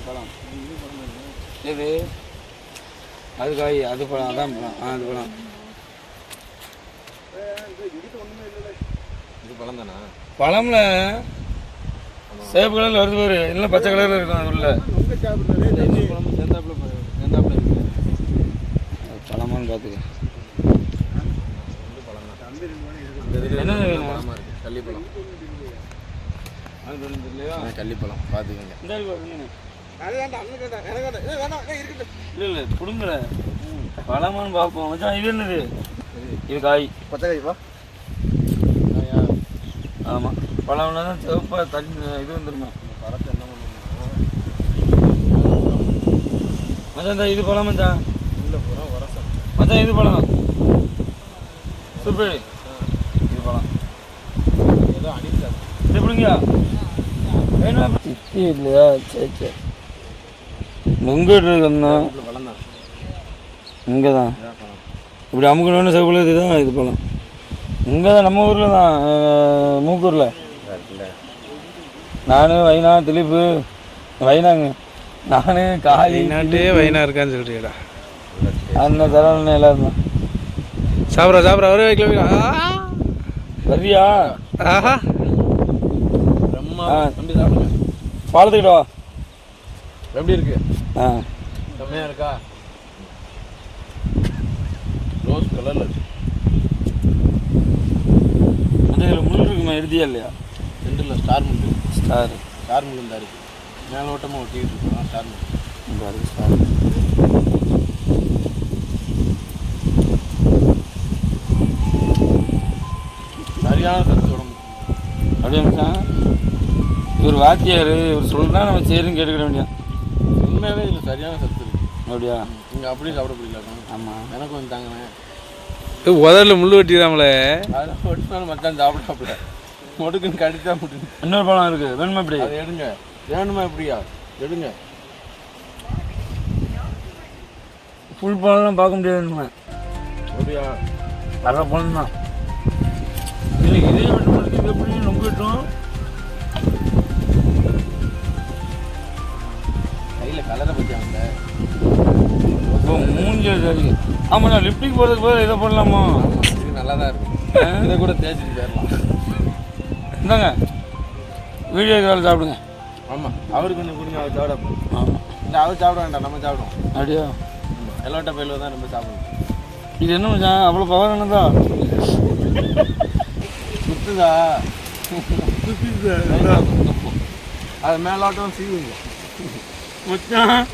பழம் இது அது காய் அது பழம் அதான் பழம் அது பழம் இது பழம் தானா? பழம்ல சேப்பு கலரில் வருது பாரு, இல்லை பச்சை கலரில் இருக்கும் அது உள்ள சேர்ந்தாப்புல இருக்கு. பழமான்னு பார்த்துக்க. என்ன பழமா இருக்கு? கள்ளிப்பழம். கள்ளிப்பழம் பார்த்துக்கோங்க. இல்லை கொடுங்கல பழமான்னு பார்ப்போம். மச்சான் இது என்னது? இது காய் பச்சை காய்ப்பா. ஆமாம், பழம்னா தான் சிவப்பாக தண்ணி இது வந்துருமா. பழத்தை என்ன பண்ணுவோம் மச்சான் இது பழம் மச்சான். இல்லை பூரா வரசம் மச்சான் இது பழம் சூப்பர். இது பழம் ஏதோ அடிக்காது. இது பிடிங்க வேணும் இட்லி இல்லையா? சரி சரி நொங்கிட்டு இருக்குண்ணா. பழம் தான் இங்கே தான் இப்படி அமுக்கணும்னு செவ்வளோ இதுதான் இது பழம். இங்கே தான் நம்ம ஊரில் தான், மூக்கூரில். நான் வைனா திலீப்பு வைனாங்க, நான் காளி நாட்டே வைனா இருக்கான்னு சொல்றியடா. அண்ணன் தரவண்ண எல்லாரும் தான். சாப்பிட்றா ஒரே வைக்கல வரியா? ஆஹா தம்பி சாப்பிடுங்க. பாலத்துக்கிட்ட வா. எப்படி இருக்கு? ஆ செம்மையா இருக்கா? ரோஸ் கலர்ல இருக்கு. அந்த இதில் முள் இருக்குமா? எழுதியா இல்லையா? சென்டரில் ஸ்டார் முள்ளு. ஸ்டார் முள்ளு தான் இருக்கு. மேலோட்டமாக ஒட்டிக்கிட்டு இருக்கோம். ஸ்டார் முள்ளு இந்த இருக்குது ஸ்டார். சரியான சத்து உடம்பு. அப்படியே மச்சான் இவர் வாத்தியார், இவர் சொல்றா நம்ம சரின்னு கேட்டுக்கிட வேண்டியா. உண்மையாகவே இதில் சரியான சத்து இருக்கு. அப்படியா? நீங்கள் அப்படியே சாப்பிட பிடிக்கல. ஆமாம், எனக்கு கொஞ்சம் தாங்கினேன். உதரில் முள் வெட்டிடாமலே அதெல்லாம் ஒட்டினாலும் மச்சான் சாப்பிடாப்புல மொடுக்குன்னு கடிச்சா முட்டு. இன்னொரு பழம் இருக்குது, வேணுமா? இப்படி அதை எடுங்க. வேணுமா? எப்படியா எடுங்க. ஃபுல் பழம்லாம் பார்க்க முடியாது. அப்படியா? வர்ற பழம் தான். இல்லை இதே விட்டு முடிச்சு இது எப்படி நொங்கிட்டோம். கையில் கலரை பற்றி அவங்க இப்போ மூஞ்சி சரி. ஆமாண்ணா லிப்டிக் போகிறதுக்கு போது இதை போடலாமா? இது நல்லா தான் இருக்கும். இதை கூட தேய்ச்சிட்டு போயிடலாம். இந்தாங்க வீடியோ கால் சாப்பிடுங்க. ஆமாம், அவருக்கு கொஞ்சம் கொடுங்க. அவர் சாப்பிட. ஆமாம், இல்லை அவர் சாப்பிட வேண்டாம், நம்ம சாப்பிடுவோம். அப்படியா? எல்லோட்ட பயில தான் நம்ம சாப்பிடுவோம். இது என்ன மச்சான் அவ்வளோ பவர் என்னதா? சுத்துதா? அது மேலோட்டம் சீவுங்க மச்சான்.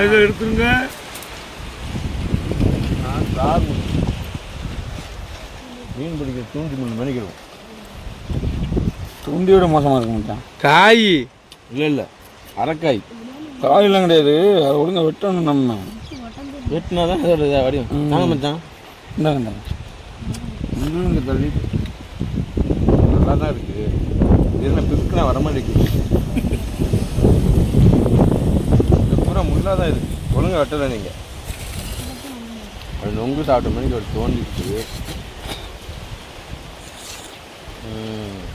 இதை எடுத்துருங்க. மீன் பிடிக்க தூண்டி 3 மணிக்கிறோம். தூண்டியோட மோசமாக இருக்கும் மச்சான். காய் இல்லை அரைக்காய். காயெல்லாம் கிடையாது, அதை ஒழுங்கா வெட்டணும். நம்ம வெட்டினா தான் அதோட வடிவம். நாங்கள் மச்சான் இந்தாங்க இங்கே தள்ளி நல்லா தான் இருக்குது. என்ன பிஸ்குனா வர மாட்டேங்குது. இது பூரா முள்ளாக தான் இருக்குது. ஒழுங்காக வெட்டலை நீங்கள். அது நொங்கு சாப்பிட்ட மணிக்கு ஒரு தோண்டிட்டு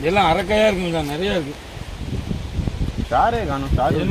எல்லாம் அரைக்காயாக இருக்குங்க, நிறையா இருக்குது. சாரே காணும். சாரு